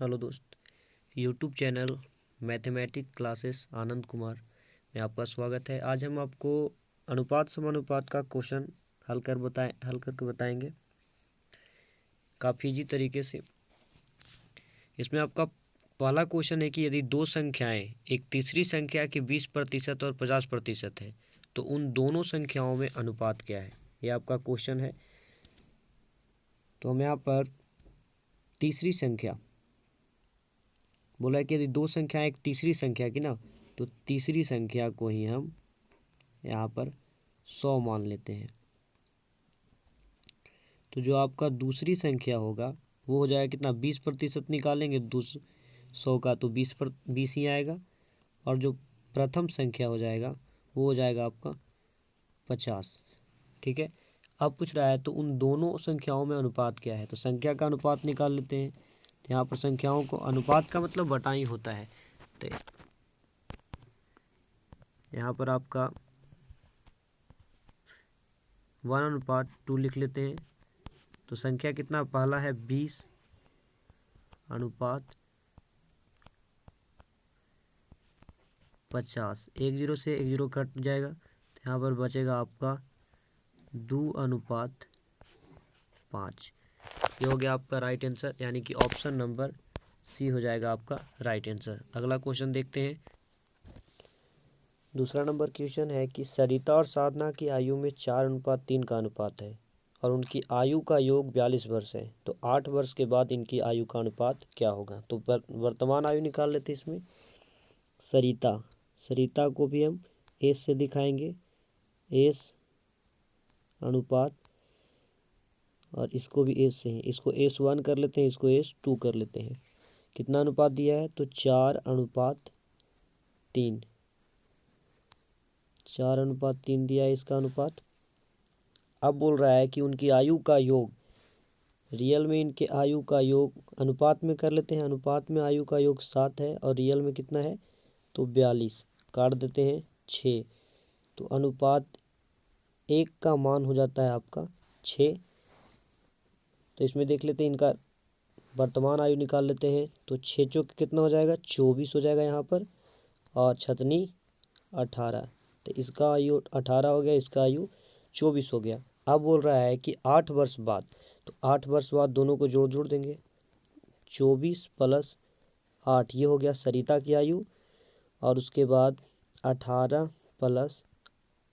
Hello दोस्त, YouTube channel mathematic classes Anand Kumar में आपका स्वागत है। आज हम आपको अनुपात समानुपात का क्वेश्चन हल करके बताएंगे काफ़ी ईजी तरीके से। इसमें आपका पहला क्वेश्चन है कि यदि दो संख्याएं एक तीसरी संख्या की 20% और 50% है तो उन दोनों संख्याओं में अनुपात क्या है, ये आपका क्वेश्चन है। तो हम यहाँ पर तीसरी संख्या बोला है कि यदि दो संख्या एक तीसरी संख्या की ना, तो तीसरी संख्या को ही हम यहाँ पर 100 मान लेते हैं। तो जो आपका दूसरी संख्या होगा वो हो जाएगा कितना, 20% निकालेंगे 100 का तो 20 ही आएगा। और जो प्रथम संख्या हो जाएगा वो हो जाएगा आपका 50। ठीक है, अब पूछ रहा है तो उन दोनों संख्याओं में अनुपात क्या है। तो संख्या का अनुपात निकाल लेते हैं। तो यहाँ पर संख्याओं को अनुपात का मतलब बटा ही होता है। तो यहाँ पर आपका 1/2 लिख लेते हैं। तो संख्या कितना, पहला है 20/50। 1 0 से 1 0 कट जाएगा तो यहाँ पर बचेगा आपका 2/5। ये हो गया आपका राइट आंसर, यानी कि ऑप्शन नंबर सी हो जाएगा आपका राइट आंसर। अगला क्वेश्चन देखते हैं। दूसरा नंबर क्वेश्चन है कि सरिता और साधना की आयु में 4:3 का अनुपात है और उनकी आयु का योग 42 वर्ष है। तो 8 वर्ष के बाद इनकी आयु का अनुपात क्या होगा। तो वर्तमान आयु निकाल लेते हैं इसमें। सरिता को भी हम एस से दिखाएंगे, एस अनुपात, और इसको भी एस से है। इसको S1 कर लेते हैं, इसको S2 कर लेते हैं। कितना अनुपात दिया है, तो 4:3। 4:3 दिया है इसका अनुपात। अब बोल रहा है कि उनकी आयु का योग, रियल में इनके आयु का योग अनुपात में कर लेते हैं। अनुपात में आयु का योग 7 है और रियल में कितना है, तो 42। काट देते हैं 6। तो अनुपात 1 का मान हो जाता है आपका 6। तो इसमें देख लेते हैं, इनका वर्तमान आयु निकाल लेते हैं। तो 6 चौक कितना हो जाएगा, 24 हो जाएगा यहाँ पर, और छतनी 18। तो इसका आयु 18 हो गया, इसका आयु 24 हो गया। अब बोल रहा है कि 8 वर्ष बाद, तो 8 वर्ष बाद दोनों को जोड़ देंगे। 24 + 8 ये हो गया सरिता की आयु, और उसके बाद 18 +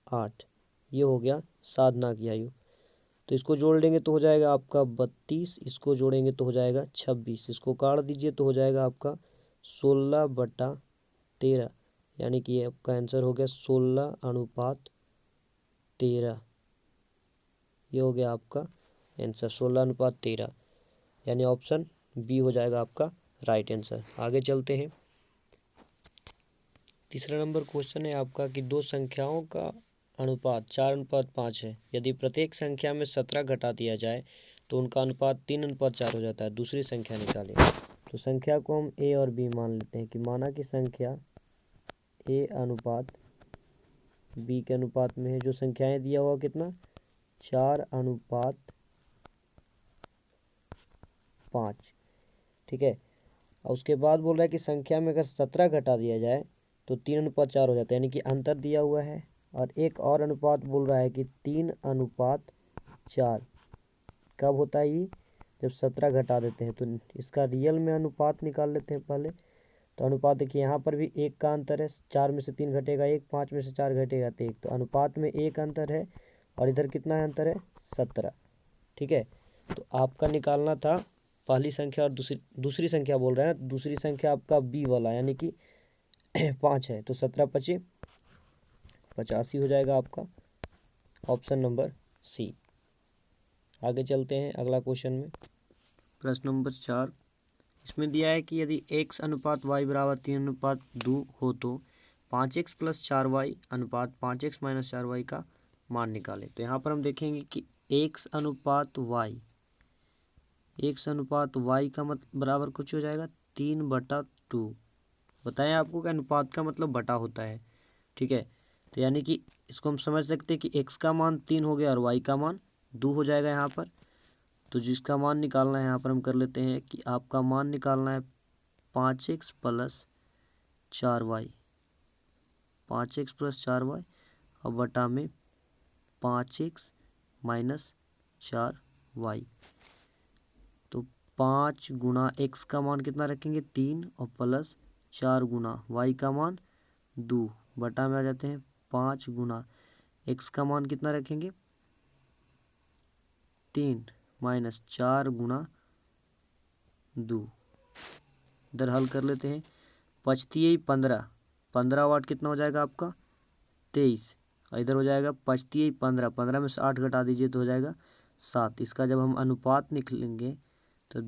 8 ये हो गया साधना की आयु। तो इसको जोड़ लेंगे तो हो जाएगा आपका 32, इसको जोड़ेंगे तो हो जाएगा 26। इसको काट दीजिए तो हो जाएगा आपका 16/13, यानी कि ये आपका आंसर हो गया 16:13। ये हो गया आपका आंसर 16:13, यानी ऑप्शन बी हो जाएगा आपका राइट आंसर। आगे चलते हैं। तीसरा नंबर क्वेश्चन है आपका कि दो संख्याओं का अनुपात 4:5 है। यदि प्रत्येक संख्या में 17 घटा दिया जाए तो उनका अनुपात 3:4 हो जाता है। दूसरी संख्या निकालें। तो संख्या को हम ए और बी मान लेते हैं कि माना कि संख्या ए अनुपात बी के अनुपात में है। जो संख्याएं दिया हुआ कितना, 4:5। ठीक है, और उसके बाद बोल रहा है कि संख्या में अगर 17 घटा दिया जाए तो 3:4 हो जाता है, यानी कि अंतर दिया हुआ है। और एक और अनुपात बोल रहा है कि 3:4 कब होता है ये, जब 17 घटा देते हैं। तो इसका रियल में अनुपात निकाल लेते हैं पहले। तो अनुपात देखिए, यहाँ पर भी 1 का अंतर है। 4 में से 3 घटेगा 1, 5 में से 4 घटेगा तो 1। तो अनुपात में 1 अंतर है, और इधर कितना है अंतर है, 17। ठीक है, तो आपका निकालना था पहली संख्या और दूसरी संख्या बोल रहे हैं। दूसरी संख्या आपका बी वाला, यानी कि 5 है। तो 17×5 = 85 हो जाएगा आपका ऑप्शन नंबर सी। आगे चलते हैं अगला क्वेश्चन में। प्रश्न नंबर 4, इसमें दिया है कि यदि x अनुपात y = 3:2 हो तो 5x + 4y अनुपात 5x - 4y का मान निकालें। तो यहाँ पर हम देखेंगे कि x अनुपात y का बराबर कुछ हो जाएगा 3/2। बताएं आपको कि अनुपात का मतलब बटा होता है। ठीक है, तो यानी कि इसको हम समझ सकते हैं कि x का मान 3 हो गया और y का मान 2 हो जाएगा यहाँ पर। तो जिसका मान निकालना है यहाँ पर हम कर लेते हैं कि आपका मान निकालना है 5x plus 4y, 5x plus 4y और बटा में 5x माइनस 4y। तो 5 गुना x का मान कितना रखेंगे 3 और प्लस 4 गुना y का मान 2 बटा में आ जाते हैं 5 गुना x का मान कितना रखेंगे 3 माइनस 4 गुना 2। इधर हल कर लेते हैं। 5×3 = 15 वाट कितना हो जाएगा आपका 23 और इधर हो जाएगा 5×3 = 15, 15 में से 8 घटा दीजिए तो हो जाएगा 7। इसका जब हम अनुपात निकलेंगे तो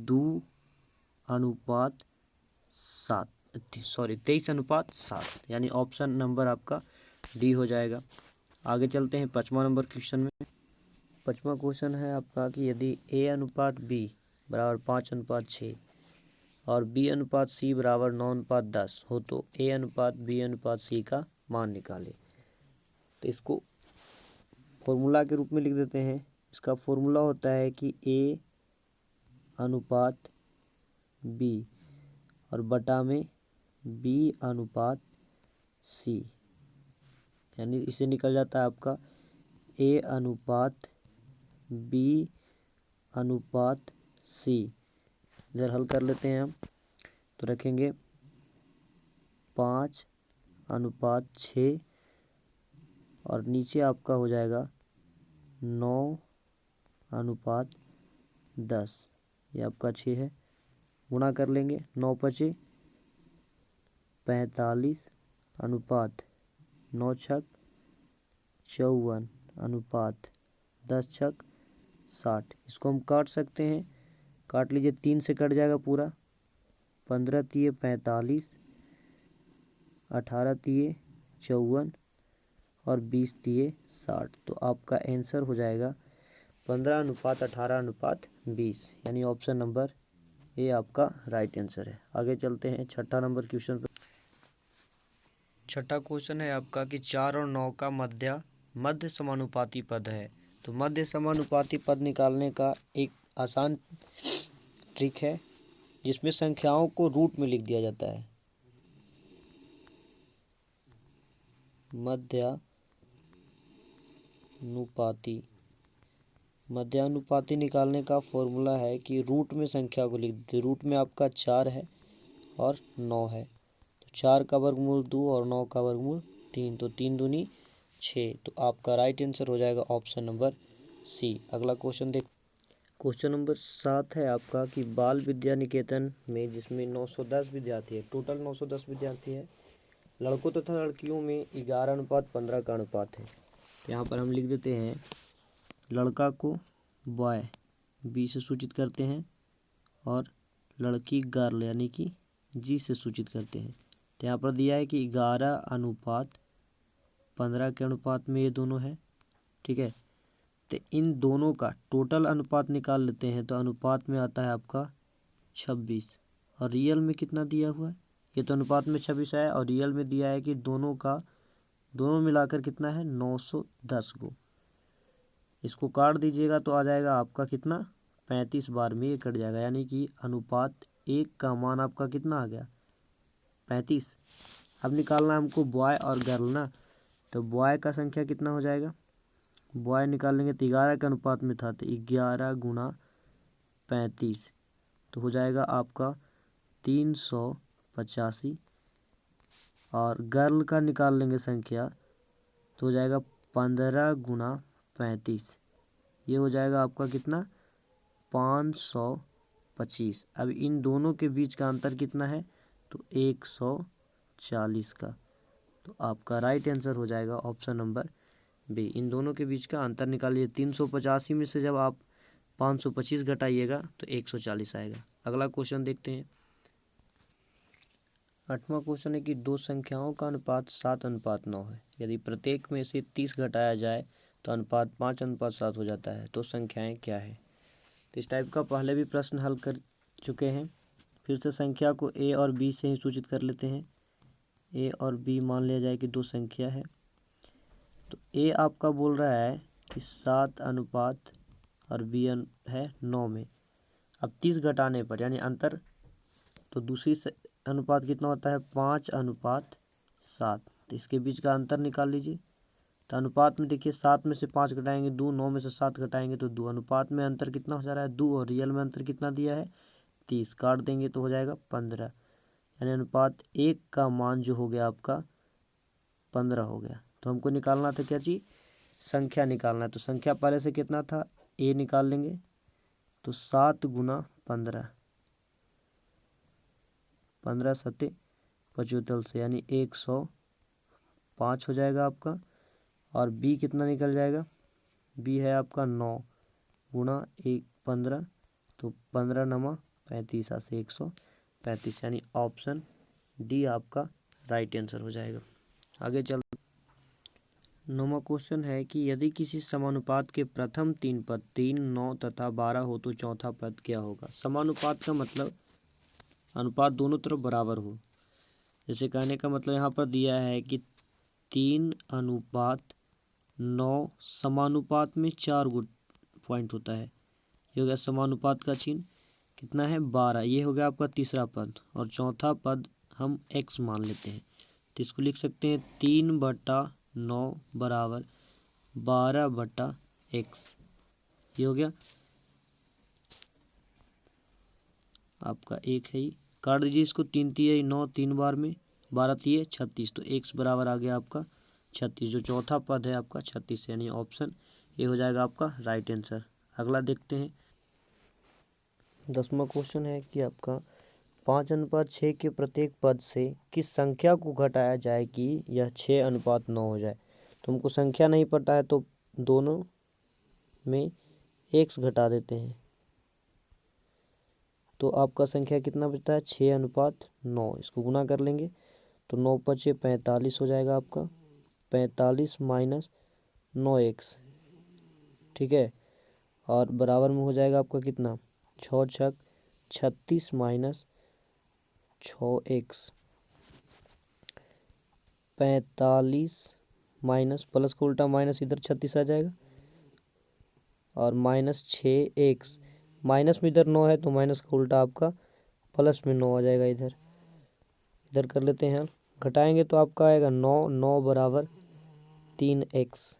23:7 यानी ऑप्शन नंबर आपका डी हो जाएगा। आगे चलते हैं 5वां नंबर क्वेश्चन में। 5वां क्वेश्चन है आपका कि यदि A अनुपात B बराबर 5:6 और B अनुपात C बराबर 9:10 हो तो A अनुपात B अनुपात C का मान निकाले। तो इसको फॉर्मूला के रूप में लिख देते हैं। इसका फॉर्मूला होता है कि A अनुपात B और बटा में B अनुपात C, यानी इससे निकल जाता है आपका A अनुपात B अनुपात C। इधर हल कर लेते हैं हम तो रखेंगे 5:6 और नीचे आपका हो जाएगा 9:10, ये आपका 6 है। गुणा कर लेंगे 9×5 = 45 अनुपात 9×6 = 54 अनुपात 10×6 = 60। इसको हम काट सकते हैं, काट लीजिए 3 से कट जाएगा पूरा। 15×3 = 45, 18×3 = 54 और 20×3 = 60। तो आपका आंसर हो जाएगा 15:18:20, यानी ऑप्शन नंबर ए आपका राइट आंसर है। आगे चलते हैं 6ठा नंबर क्वेश्चन पर। 6ठा क्वेश्चन है आपका कि 4 और 9 का मध्य समानुपाती पद है। तो मध्य समानुपाती पद निकालने का एक आसान ट्रिक है जिसमें संख्याओं को रूट में लिख दिया जाता है। मध्यानुपाती निकालने का फॉर्मूला है कि रूट में संख्या को लिख देते। रूट में आपका 4 है और 9 है, तो 4 का वर्गमूल 2 और 9 का वर्गमूल 3, तो 3 दूनी 6। तो आपका राइट आंसर हो जाएगा ऑप्शन नंबर सी। अगला क्वेश्चन देख। क्वेश्चन नंबर 7 है आपका कि बाल विद्या निकेतन में जिसमें 910 विद्यार्थी है, टोटल 910 विद्यार्थी है, लड़कों तथा लड़कियों में 11:15 का अनुपात है। तो यहाँ पर हम लिख देते हैं लड़का को बॉय बी से सूचित करते हैं और लड़की गर्ल यानी कि जी से सूचित करते हैं। तो यहाँ पर दिया है कि 11:15 के अनुपात में ये दोनों है, ठीक है। तो इन दोनों का टोटल अनुपात निकाल लेते हैं तो अनुपात में आता है आपका 26 और रियल में कितना दिया हुआ है, ये तो अनुपात में 26 है और रियल में दिया है कि दोनों मिलाकर कितना है 910 को। इसको काट दीजिएगा तो आ जाएगा आपका कितना 35 बार में ये कट जाएगा, यानी कि अनुपात 1 का मान आपका कितना आ गया 35। अब निकालना हमको बॉय और गर्ल ना, तो बॉय का संख्या कितना हो जाएगा, बॉय निकालेंगे तो 11 के अनुपात में था तो 11 × 35 तो हो जाएगा आपका 385 और गर्ल का निकाल लेंगे संख्या तो हो जाएगा 15 × 35, ये हो जाएगा आपका कितना 525। अब इन दोनों के बीच का अंतर कितना है तो 140 का। तो आपका राइट आंसर हो जाएगा ऑप्शन नंबर बी। इन दोनों के बीच का अंतर निकालिए। 385 में से जब आप 525 घटाइएगा तो 140 आएगा। अगला क्वेश्चन देखते हैं। 8वां क्वेश्चन है कि दो संख्याओं का अनुपात 7:9 है। यदि प्रत्येक में से 30 घटाया जाए तो अनुपात 5:7 हो जाता है, तो संख्याएं क्या है। तो इस टाइप का पहले भी प्रश्न हल कर चुके हैं। फिर से संख्या को ए और बी से ही सूचित कर लेते हैं। ए और बी मान लिया जाए कि दो संख्या है। तो ए आपका बोल रहा है कि 7 अनुपात और बी है 9 में। अब 30 घटाने पर यानी अंतर, तो दूसरी अनुपात कितना होता है 5:7। तो इसके बीच का अंतर निकाल लीजिए। तो अनुपात में देखिए 7 में से 5 घटाएंगे 2, 9 में से 7 घटाएंगे तो 2। अनुपात में अंतर कितना हो जा रहा है 2, और रियल में अंतर कितना दिया है 30। काट देंगे तो हो जाएगा 15, यानी अनुपात 1 का मान जो हो गया आपका 15 हो गया। तो हमको निकालना था क्या चीज़, संख्या निकालना है। तो संख्या पहले से कितना था ए निकाल लेंगे। तो 7 × 15, 15 सत्ते 75 से, यानी 105 हो जाएगा आपका। और बी कितना निकल जाएगा, बी है आपका 9 × 1 15, तो 15 × 35 से 135, यानी ऑप्शन डी आपका राइट आंसर हो जाएगा। आगे चल 9वां क्वेश्चन है कि यदि किसी समानुपात के प्रथम 3 पद 3, 9 तथा 12 हो तो चौथा पद क्या होगा। समानुपात का मतलब अनुपात दोनों तरफ बराबर हो। जैसे कहने का मतलब यहाँ पर दिया है कि 3:9 समानुपात में 4 पॉइंट होता है। ये हो गया समानुपात का चिन्ह, कितना है 12। ये हो गया आपका तीसरा पद, और चौथा पद हम x मान लेते हैं। तो इसको लिख सकते हैं 3/9 बराबर 12/x। ये हो गया आपका एक है ही। काट दीजिए इसको, 3 तिये 9, 3 बार में 12 तिये 36, तो x बराबर आ गया आपका 36। जो चौथा पद है आपका 36, यानी ऑप्शन ये हो जाएगा आपका राइट आंसर। अगला देखते हैं 10वां क्वेश्चन है कि आपका 5:6 के प्रत्येक पद से किस संख्या को घटाया जाए कि यह 6:9 हो जाए। तो हमको संख्या नहीं पता है तो दोनों में x घटा देते हैं। तो आपका संख्या कितना बचता है 6:9। इसको गुना कर लेंगे तो 9 × 5 = 45 हो जाएगा आपका। 45 - 9x, ठीक है। और बराबर में हो जाएगा आपका कितना 6 × 6 = 36 - 6x। 45 माइनस प्लस का उल्टा माइनस, इधर 36 आ जाएगा, और -6x। माइनस में इधर 9 है तो माइनस का उल्टा आपका प्लस में 9 आ जाएगा। इधर कर लेते हैं, घटाएंगे तो आपका आएगा 9, 9 बराबर 3x।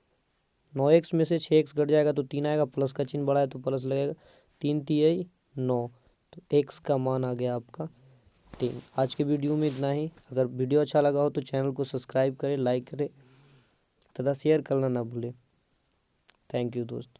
9x में से 6x घट जाएगा तो 3 आएगा, प्लस का चिन्ह बड़ा है तो प्लस लगेगा। 3 तिये 9, तो x का मान आ गया आपका 3। आज के वीडियो में इतना ही। अगर वीडियो अच्छा लगा हो तो चैनल को सब्सक्राइब करें, लाइक करें तथा शेयर करना ना भूलें। थैंक यू दोस्त।